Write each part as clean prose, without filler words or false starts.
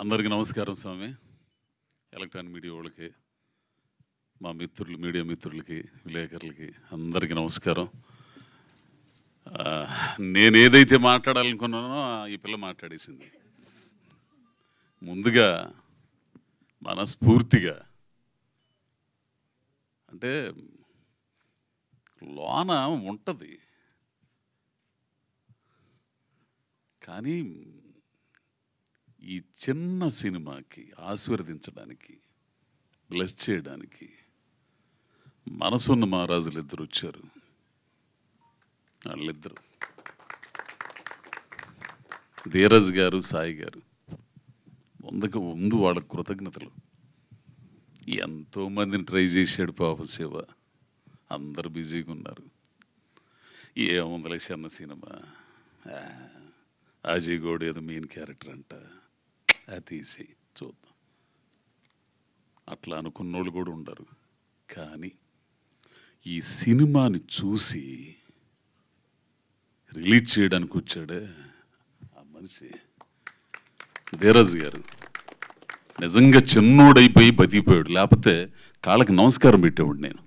అందరికీ నమస్కారం స్వామి. Electronic media వాళ్ళకి, మా మిత్రులు, మీడియా మిత్రులకి, విలేకరులకి అందరికీ నమస్కారం. నేను ఏదైతే మాట్లాడాలనుకున్నానో ఈ పిల్ల మాట్లాడేసింది. ముందుగా మనస్ఫూర్తిగా అంటే లోన ఉంటుంది, కానీ ఈ చిన్న సినిమాకి ఆశీర్వదించడానికి, బ్లెస్ చేయడానికి మనసున్న మహారాజులు ఇద్దరు వచ్చారు. వాళ్ళిద్దరు ధీరజ్ గారు, సాయి గారు. ముందు వాళ్ళ కృతజ్ఞతలు. ఎంతోమందిని ట్రై చేశాడు పాప శివ, అందరు బిజీగా ఉన్నారు. ఏముందలే చిన్న సినిమా, అజయ్ గౌడ్ ఏదో మెయిన్ క్యారెక్టర్ అంట, అది తీసి చూద్దాం అట్లా అనుకున్నోళ్ళు కూడా ఉండరు. కానీ ఈ సినిమాని చూసి రిలీజ్ చేయడానికి వచ్చాడే ఆ మనిషి ధీరజ్ గారు, నిజంగా చిన్నోడైపోయి బతికిపోయాడు. లేకపోతే కాళ్ళకి నమస్కారం పెట్టేవాడు నేను,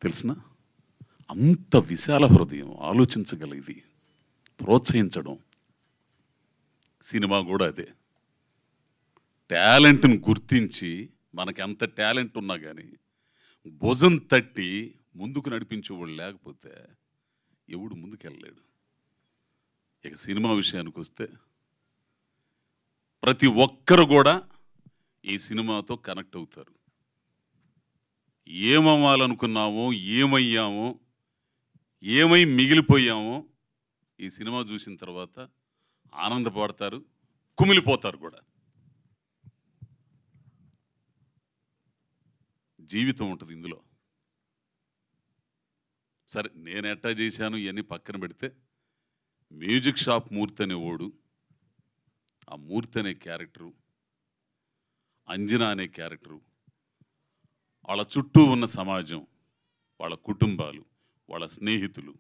తెలిసిన అంత విశాల హృదయం, ఆలోచించగలిగింది, ప్రోత్సహించడం. సినిమా కూడా అదే, టాలెంట్ని గుర్తించి మనకి ఎంత టాలెంట్ ఉన్నా కానీ భుజం తట్టి ముందుకు నడిపించేవాళ్ళు లేకపోతే ఎవడు ముందుకెళ్ళలేడు. ఇక సినిమా విషయానికి వస్తే ప్రతి ఒక్కరు కూడా ఈ సినిమాతో కనెక్ట్ అవుతారు. ఏమవ్వాలనుకున్నామో, ఏమయ్యామో, ఏమై మిగిలిపోయామో ఈ సినిమా చూసిన తర్వాత ఆనందపడతారు, కుమిలిపోతారు కూడా. జీవితం ఉంటుంది ఇందులో. సరే, నేను ఎట్టా చేశాను ఇవన్నీ పక్కన పెడితే, మ్యూజిక్ షాప్ మూర్తి అనే ఓడు, ఆ మూర్తి అనే క్యారెక్టరు, అంజనా అనే క్యారెక్టరు, వాళ్ళ చుట్టూ ఉన్న సమాజం, వాళ్ళ కుటుంబాలు, వాళ్ళ స్నేహితులు,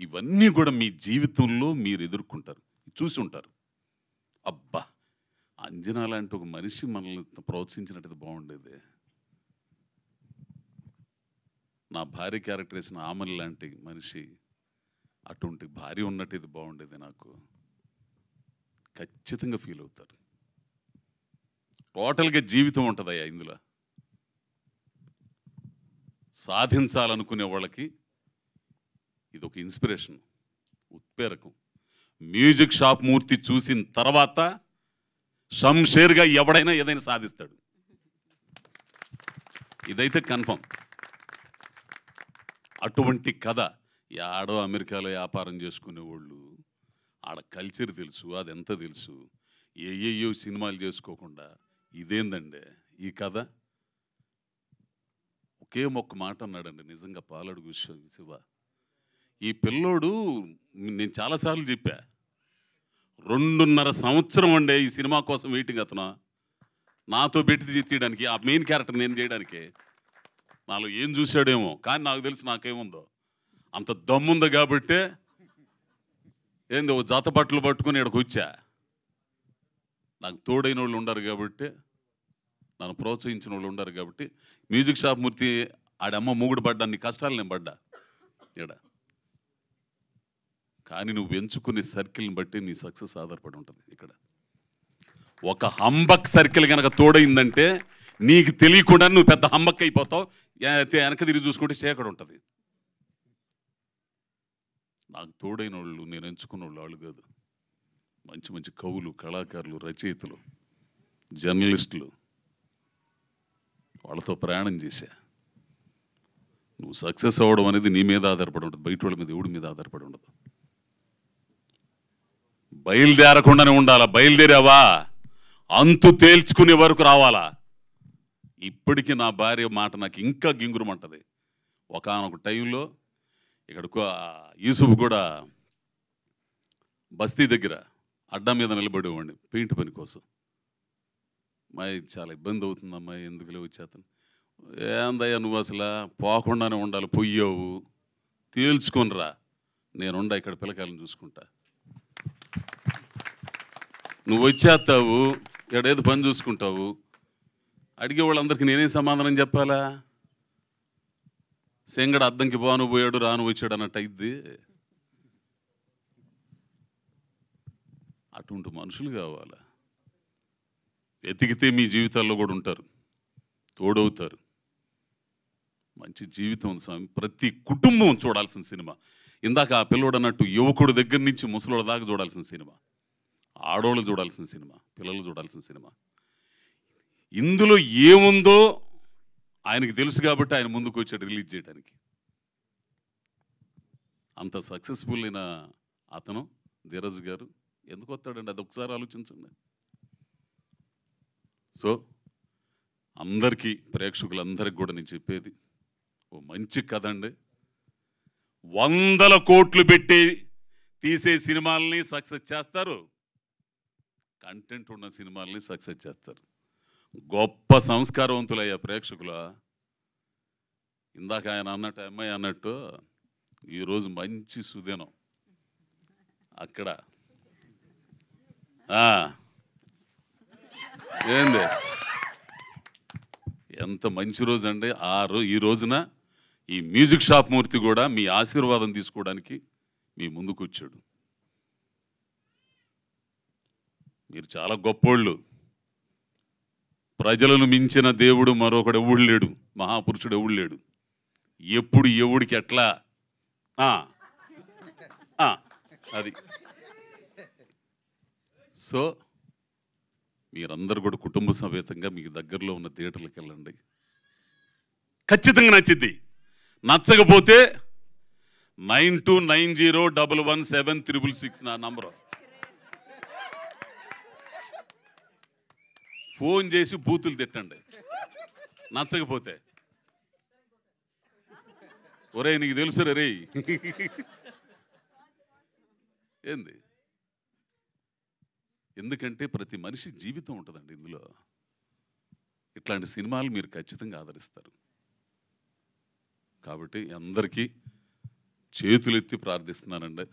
ఇవన్నీ కూడా మీ జీవితంలో మీరు ఎదుర్కొంటారు, చూసి ఉంటారు. అబ్బా, అంజనా లాంటి ఒక మనిషి మనల్ని ప్రోత్సహించినట్టు బాగుండేది. నా భార్య క్యారెక్టర్ వేసిన ఆమె లాంటి మనిషి, అటువంటి భార్య ఉన్నట్టు ఇది బాగుండేది, నాకు ఖచ్చితంగా ఫీల్ అవుతారు. టోటల్గా జీవితం ఉంటుందయ్యా ఇందులో. సాధించాలనుకునే వాళ్ళకి ఇది ఒక ఇన్స్పిరేషన్, ఉత్ప్రేరకం. మ్యూజిక్ షాప్ మూర్తి చూసిన తర్వాత షంషేర్గా ఎవడైనా ఏదైనా సాధిస్తాడు, ఇదైతే కన్ఫర్మ్. అటువంటి కథ. ఆడో అమెరికాలో వ్యాపారం చేసుకునేవాళ్ళు, ఆడ కల్చర్ తెలుసు, అదెంత తెలుసు, ఏయో సినిమాలు చేసుకోకుండా ఇదేందండి ఈ కథ. ఒకే ఒక్క మాట అన్నాడండి, నిజంగా పాలడుగు శివ. ఈ పిల్లోడు, నేను చాలాసార్లు చెప్పా, 2.5 సంవత్సరం ఉండే ఈ సినిమా కోసం వెయిటింగ్. అతను నాతో పెట్టి తీయడానికి, ఆ మెయిన్ క్యారెక్టర్ నేను చేయడానికి. నాలో ఏం చూశాడేమో, కానీ నాకు తెలుసు నాకేముందో. అంత దమ్ముంది కాబట్టే ఏంది ఓ జత బట్టలు పట్టుకుని ఇక్కడికి వచ్చా. నాకు తోడైన వాళ్ళు ఉండరు కాబట్టి, నన్ను ప్రోత్సహించిన వాళ్ళు ఉండరు కాబట్టి. మ్యూజిక్ షాప్ మూర్తి ఆడమ్మ మూగుడు పడ్డా, నీ కష్టాలు నేను పడ్డా ఇక్కడ. కానీ నువ్వు ఎంచుకునే సర్కిల్ని బట్టి నీ సక్సెస్ ఆధారపడి ఉంటుంది. ఇక్కడ ఒక హంబక్ సర్కిల్ కనుక తోడైందంటే నీకు తెలియకుండా నువ్వు పెద్ద హంబక్ అయిపోతావు. వెనక తిరిగి చూసుకుంటే చీకటి ఉంటుంది. నాకు తోడైన వాళ్ళు, నేను ఎంచుకున్న వాళ్ళు కాదు, మంచి మంచి కవులు, కళాకారులు, రచయితలు, జర్నలిస్టులు, వాళ్ళతో ప్రయాణం చేశా. నువ్వు సక్సెస్ అవ్వడం అనేది నీ మీద ఆధారపడి ఉంటుంది, బయట వాళ్ళ మీద, ఎవడి మీద ఆధారపడి ఉండదు. బయలుదేరకుండానే ఉండాలా. బయలుదేరావా అంతు తేల్చుకునే వరకు రావాలా. ఇప్పటికీ నా భార్య మాట నాకు ఇంకా గింగురమంటది. ఒకనొక టైంలో ఇక్కడ యూసుఫ్ కూడా బస్తీ దగ్గర అడ్డా మీద నిలబడేవాడిని పెయింట్ పని కోసం. అమ్మాయి చాలా ఇబ్బంది అవుతుంది, అమ్మాయి ఎందుకులే వచ్చేతను. ఏందయ్యా నువ్వు అసలు పోకుండానే ఉండాలి, పొయ్యావు, తేల్చుకొనిరా, నేనుండా ఇక్కడ పిల్లకాయలను చూసుకుంటా. నువ్వు వచ్చేస్తావు, ఎడేదో పని చూసుకుంటావు. అడిగే వాళ్ళందరికీ నేనే సమాధానం చెప్పాలా? సెంగడ అద్దంకి పోను పోయాడు రాను వచ్చాడు అన్నట్టు అయింది. అటువంటి మనుషులు కావాలా? వెతికితే మీ జీవితాల్లో కూడా ఉంటారు, తోడవుతారు. మంచి జీవితం ఉంది స్వామి. ప్రతి కుటుంబం చూడాల్సిన సినిమా. ఇందాక ఆ పిల్లోడు అన్నట్టు యువకుడు దగ్గర నుంచి ముసలోడు దాకా చూడాల్సిన సినిమా, ఆడోళ్ళు చూడాల్సిన సినిమా, పిల్లలు చూడాల్సిన సినిమా. ఇందులో ఏముందో ఆయనకి తెలుసు కాబట్టి ఆయన ముందుకు వచ్చాడు రిలీజ్ చేయడానికి. అంత సక్సెస్ఫుల్ అయిన అతను ధీరజ్ గారు ఎందుకు వస్తాడండి? అది ఒకసారి ఆలోచించండి. సో అందరికీ, ప్రేక్షకులందరికీ కూడా నేను చెప్పేది, ఓ మంచి కథ అండి. 100 కోట్లు పెట్టి తీసే సినిమాలని సక్సెస్ చేస్తారు, కంటెంట్ ఉన్న సినిమాలని సక్సెస్ చేస్తారు. గొప్ప సంస్కారవంతులయ్యా ప్రేక్షకుల. ఇందాక ఆయన అన్నట్టు, అమ్మాయి అన్నట్టు, ఈరోజు మంచి సుదినం అక్కడ. ఏంది ఎంత మంచి రోజు అండి ఈ రోజున ఈ మ్యూజిక్ షాప్ మూర్తి కూడా మీ ఆశీర్వాదం తీసుకోవడానికి మీ ముందుకు వచ్చాడు. మీరు చాలా గొప్పోళ్ళు. ప్రజలను మించిన దేవుడు మరొకడు ఎవడు లేడు, మహాపురుషుడు ఎవడు లేడు. ఎప్పుడు ఎవడికి ఎట్లా అది. సో మీరందరూ కూడా కుటుంబ సమేతంగా మీకు దగ్గరలో ఉన్న థియేటర్లకు వెళ్ళండి. ఖచ్చితంగా నచ్చిద్ది. నచ్చకపోతే 9290117666 నా నంబరు. ఫోన్ చేసి బూతులు తిట్టండి నచ్చకపోతే. ఒరే నీకు తెలుసు రే ఏంది. ఎందుకంటే ప్రతి మనిషి జీవితం ఉంటుందండి ఇందులో. ఇట్లాంటి సినిమాలు మీరు ఖచ్చితంగా ఆదరిస్తారు. కాబట్టి అందరికీ చేతులెత్తి ప్రార్థిస్తున్నానండి.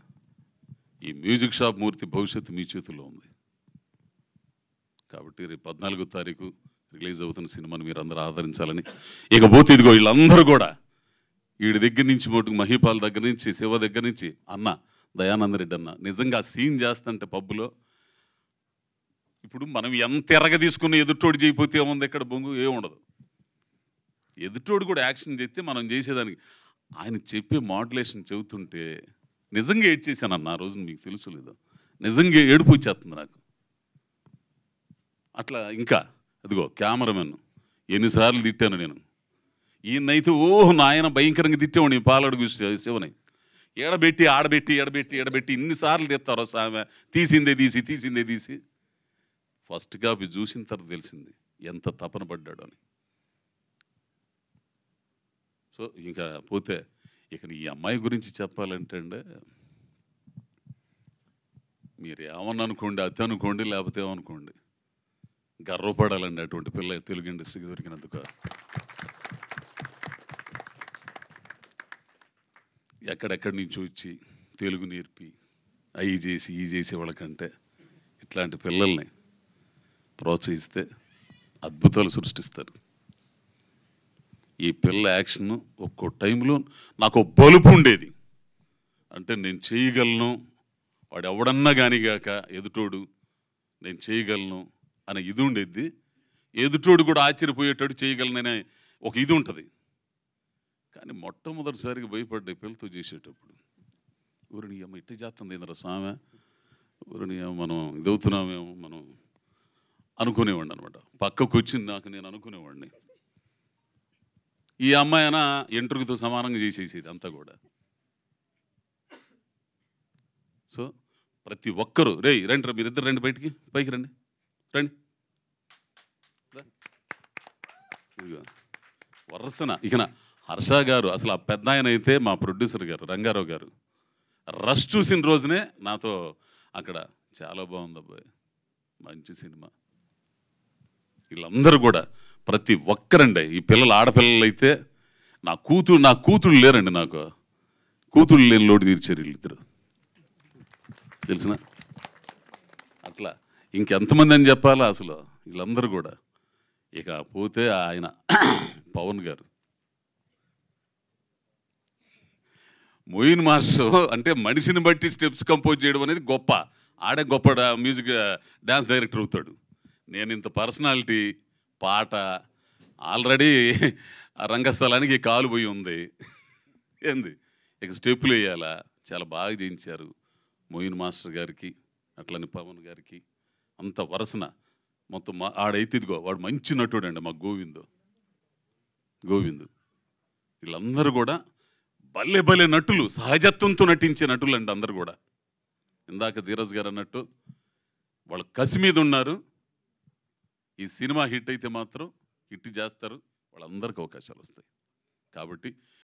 ఈ మ్యూజిక్ షాప్ మూర్తి భవిష్యత్తు మీ చేతుల్లో ఉంది. కాబట్టి రేపు 14వ తారీఖు రిలీజ్ అవుతున్న సినిమాని మీరు అందరూ ఆదరించాలని. ఇకపోతే ఇదిగో వీళ్ళందరూ కూడా వీడి దగ్గర నుంచి మటుకు మహీపాల్ దగ్గర నుంచి, శివ దగ్గర నుంచి, అన్న దయానందరెడ్డి అన్న నిజంగా సీన్ చేస్తుంటే పబ్బులో, ఇప్పుడు మనం ఎంత ఎరగ తీసుకుని ఎదుటోడు చేయకపోతే ఏముంది, ఎక్కడ బొంగు ఏముండదు. ఎదుటోడు కూడా యాక్షన్ చేస్తే మనం చేసేదానికి. ఆయన చెప్పే మాడ్యులేషన్ చెబుతుంటే నిజంగా ఏడ్చేసానన్న ఆ రోజు. మీకు తెలుసు లేదు, నిజంగా ఏడుపు వచ్చేస్తుంది నాకు. అట్లా ఇంకా అదిగో కెమెరామెన్ ఎన్నిసార్లు తిట్టాను నేను. ఈయనైతే నాయన భయంకరంగా తిట్టేవాడిని పాలడుగు శివని. ఎడబెట్టి ఆడబెట్టి ఎడబెట్టి ఎడబెట్టి ఇన్నిసార్లు తెస్తారో సామె. తీసిందే తీసి ఫస్ట్ కాపీ చూసిన తర్వాత తెలిసింది ఎంత తపన పడ్డాడు అని. సో ఇంకా పోతే ఇక ఈ అమ్మాయి గురించి చెప్పాలంటే అండి, మీరు ఏమన్నా అనుకోండి, అతి అనుకోండి, లేకపోతే ఏమనుకోండి, గర్వపడాలండి అటువంటి పిల్ల తెలుగు ఇండస్ట్రీకి దొరికినందుకు. ఎక్కడెక్కడి నుంచి వచ్చి తెలుగు నేర్పి అవి చేసి ఈ చేసే వాళ్ళకంటే ఇట్లాంటి పిల్లల్ని ప్రోత్సహిస్తే అద్భుతాలు సృష్టిస్తారు. ఈ పిల్ల యాక్షన్ ఒక్కో టైంలో నాకు బలుపు ఉండేది. అంటే నేను చేయగలను, వాడు ఎవడన్నా కానిగాక ఎదుటోడు నేను చేయగలను అనే ఇది ఉండేది. ఎదుటోడు కూడా ఆశ్చర్యపోయేటట్టు చేయగలననే ఒక ఇది ఉంటుంది. కానీ మొట్టమొదటిసారిగా భయపడ్డా పిల్లతో చేసేటప్పుడు. ఊరిని అమ్మ ఇట్ట చేస్తుంది ఏంద్ర సామె, ఊరిని మనం ఇదవుతున్నామేమో మనం అనుకునేవాడిని అనమాట. పక్కకు వచ్చింది నాకు, నేను అనుకునేవాడిని ఈ అమ్మాయి అయినా ఎంట్రుకతో సమానంగా చేసేసేది అంతా కూడా. సో ప్రతి ఒక్కరూ రండి మీరిద్దరు రండి, బయటికి పైకి రండి వరుసన. ఇక హర్ష గారు అసలు ఆ పెద్ద ఆయన అయితే మా ప్రొడ్యూసర్ గారు రంగారావు గారు రష్ చూసిన రోజునే నాతో అక్కడ చాలా బాగుంది అబ్బాయి, మంచి సినిమా. వీళ్ళందరూ కూడా ప్రతి ఒక్కరండి. ఈ పిల్లలు ఆడపిల్లలు అయితే నా కూతుళ్ళు లేరండి, నాకు కూతుళ్ళు లేని లోటు తీర్చారు వీళ్ళిద్దరు, తెలిసిన. అట్లా ఇంకెంతమంది అని చెప్పాలా అసలు వీళ్ళందరూ కూడా. ఇక పోతే ఆయన పవన్ గారు, మొయిన్ మాస్టర్ అంటే మనిషిని బట్టి స్టెప్స్ కంపోజ్ చేయడం అనేది గొప్ప. ఆడే గొప్ప మ్యూజిక్ డ్యాన్స్ డైరెక్టర్ అవుతాడు. నేను ఇంత పర్సనాలిటీ పాట ఆల్రెడీ ఆ రంగస్థలానికి కాలు పోయి ఉంది ఏంది, ఇక స్టెప్పులు వేయాలా. చాలా బాగా చేయించారు మొయిన్ మాస్టర్ గారికి, అట్లని పవన్ గారికి. అంత వరసన మొత్తం ఆడైతే ఇదిగో వాడు మంచి నటుడు అండి, మా గోవిందు వీళ్ళందరూ కూడా భలే భలే నటులు, సహజత్వంతో నటించే నటులు అండి అందరు కూడా. ఇందాక ధీరజ్ గారు అన్నట్టు వాళ్ళు కసి మీద ఉన్నారు. ఈ సినిమా హిట్ అయితే మాత్రం హిట్ చేస్తారు, వాళ్ళందరికీ అవకాశాలు వస్తాయి. కాబట్టి